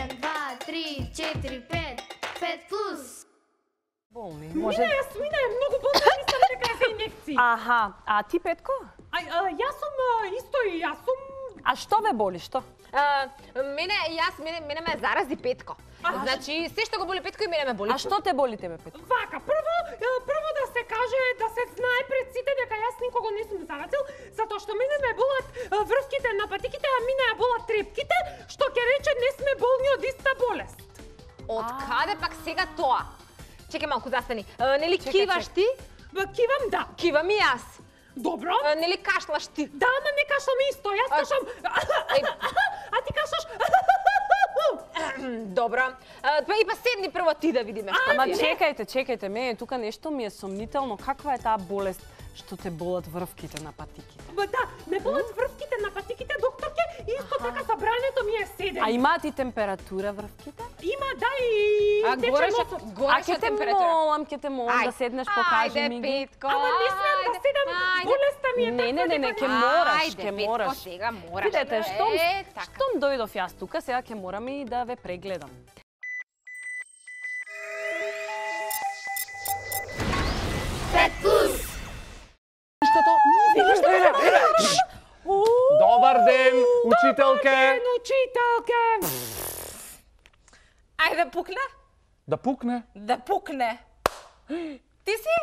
1, 2, 3, 4, 5. 5 плюс. Болни. Јасмина е многу болна, мислам дека е за инјекции. Аха, а ти Петко? Јас сум исто и јас сум... А што ве боли, што? Мене ме зарази Петко. Значи, се што го боли Петко и мене ме боли. А што те боли тебе, Петко? Вака, прво да се каже, да се знае пред сите дека јас никого не сум заразил, затоа што мене ме болат врвките на патиките, а мене ја болат трепките, што ќе рече не сме болни од иста болест. Од каде пак сега тоа? Чекај малку, застани. Нели киваш ти? Кивам, да. Кивам и јас. Добро. Нели кашлаш ти? Да, ама не кашлам исто, јас кашлам... А ти кашлаш... Добро. И па седни прво ти да видиме што Ама ти е. чекајте, мене тука нешто ми е сомнително. Каква е таа болест што те болат врвките на патиките? Да, не болат врвките на патиките, докторке, и исто така забрането ми е 7. А имаат и температура врвките? Има, да, и... А гореша температура. Ќе те молам да седнеш, покажи ми ги. Ајде, Петко. Ама не смеам да седам, болеста ми е Не, ќе мораш, ќе мораш. Ајде, Петко, сега мораш. Видете, штом дојдов јас тука, сега ќе морам и да ве прегледам. Добар ден, учителке. Учителке! Ајде да пукне? Да пукне. Да пукне. Ти си?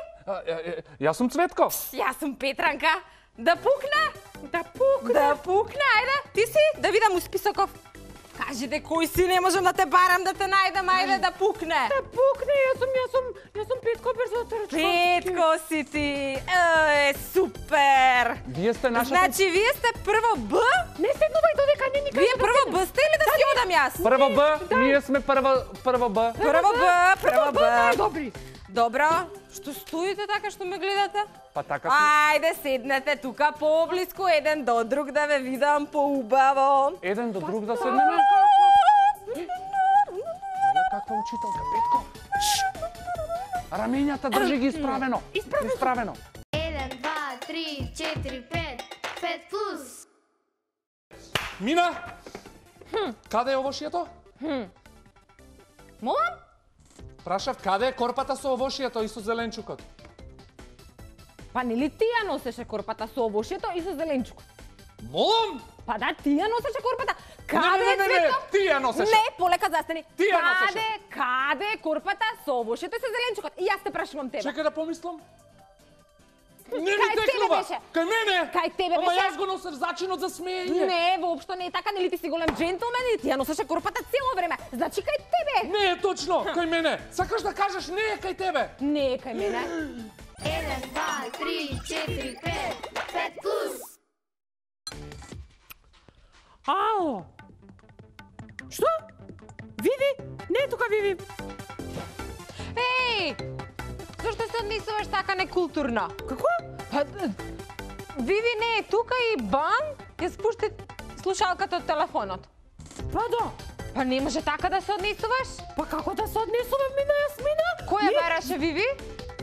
Јас сум Цветко. Јас сум Петранка. Да пукне? Да пукне! Да пукне, ајде. Ти си? Да видам у списоков. Кажете кој си, не можам да те барам да те најдам, ајде да пукне. Да пукне, јас сум Петко Берзоторачко. Петко си ти. Супер. Вие сте нашата... Значи, вие сте прво Б? Не седнувај додека не никај. Вие прво Б сте или да си одам јас? Прво Б, ние сме прво Б. Прво Б. Добри. Добро. Што стоите така што ме гледате? Па така си. Ајде, седнете тука поблиску, еден до друг да ве видам поубаво. Еден до друг да седнеме? Каква учителка, Петко? Рамењата држи ги исправено. Исправено. 1, 2, 3, 4, 5. 5 плюс. Мина? Каде е овошјето? Молам? Прашав, каде е корпата со овошјето и со зеленчукот? Па нели ти ја носеше корпата со овошјето и со зеленчукот? Молам? Па да, ти ја носеше корпата. Не, Каде е Цветко? ти ја носеше. Не, полека застани. Ти ја носеше. Каде е корпата со овошјето и со зеленчукот? И јас те прашувам тебе. Чекај да помислам. Не ми Кај тебе текнува. беше. Кај мене. Кај тебе Ама беше. јас го носев зачинот за смеење. Не, воопшто не е така, нели ти си голем джентлмен и ти ја носеше корпата цело време. Значи кај тебе. Не е точно, кај мене. Сакаш да кажеш не е кај тебе. Не е кај мене. 1, 2, 3, 4, 5. 5 плюс. Ало. Што? Види? Не е тука Види. Еј! Зашто се однесуваш така некултурно? Како? Па, Виви не е тука и бам, ја спушти слушалката од телефонот. Па да. Па не може така да се однесуваш? Па како да се однесувам мина Јасмина? Која Не- бараше Виви?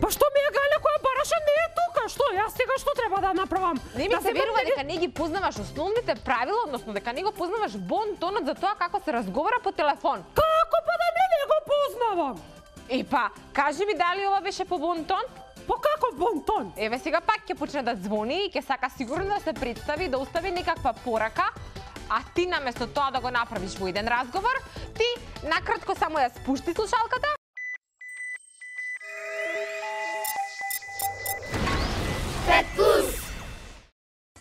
Па што ми е Галя која бараше не е тука? Што? Јас сега што треба да направам? Не ми Да се седам верува неге- дека не ги познаваш основните правила, односно дека не го познаваш бон тонот за тоа како се разговара по телефон. Како па да не го познавам? И па, кажи ми дали ова беше по бон тон? По каков бонтон? Еве сега пак ќе почне да звони и ќе сака сигурно да се представи, да остави некаква порака, а ти наместо тоа да го направиш во еден разговор, ти накратко само ја спушти слушалката.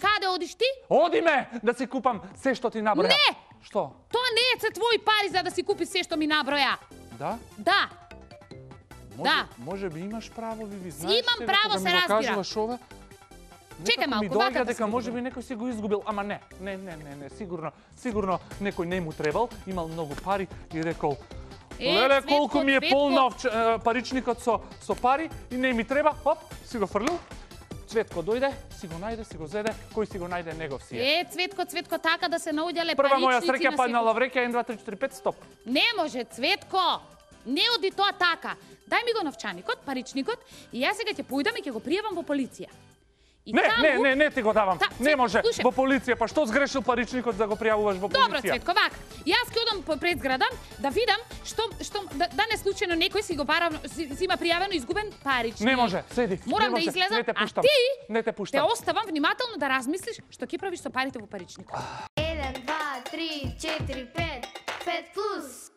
Каде одиш ти? Одиме да си купам се што ти наброја. Не! Што? Тоа не е се твои пари за да си купиш се што ми наброја. Да? Да. Да. Може би имаш право, Виви, знаеш Имам сега право, кога се ми го разбира. кажуваш ова. Чекај некако малку, ми вака доаѓа да дека се може би некој си го изгубил, ама не, сигурно некој не му требал, имал многу пари и рекол леле, Цветко, колку ми е Цветко. полна паричникот со пари и не ми треба, хоп, си го фрлил. Цветко дојде, си го најде, си го зеде, кој си го најде, негов си е. Цветко, така да се наоѓале Прва моја паричници среќа на паднала вреќа 1, 2, 3, 4, 5, стоп. Не може, Цветко. Не оди тоа така. Дај ми го новчаникот, паричникот и јас сега ќе појдам и ќе го пријавам во полиција. И Не ти го давам. Не може. слушај. Во полиција, па што сгрешил паричникот да го пријавуваш во полиција? Добро, Цветко, вака. Јас ќе одам пред зграда да видам што да не случајно некој си го си има пријавено изгубен паричник. Не може, седи. Морам не да може. излезам, Не те а пуштам. ти Не те те пуштам. оставам внимателно да размислиш што ќе правиш со парите во паричникот. 1, 2, 3, 4, 5. 5 плюс.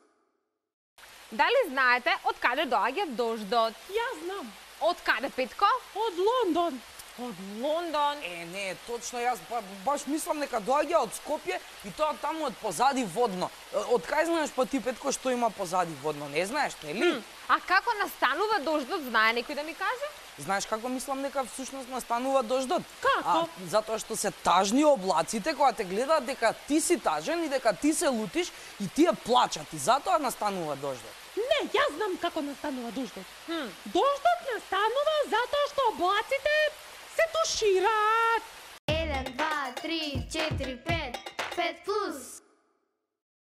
Дали знаете од каде доаѓа дождот? Јас знам. Од каде, Петко? Од Лондон. Од Лондон. Не, точно јас баш мислам дека доаѓа од Скопје и тоа таму од позади водно. Од кај знаеш па ти, Петко, што има позади водно? Не знаеш, нели? А како настанува дождот, знае некој да ми каже? Знаеш како мислам дека всушност настанува дождот? Како? Затоа што се тажни облаците кога те гледаат дека ти си тажен и дека ти се лутиш и тие плачат и затоа настанува дождот. Не, јас знам како настанува дождот. Дождот настанува затоа што облаците се тушираат. 1, 2, 3, 4, 5. 5 плюс.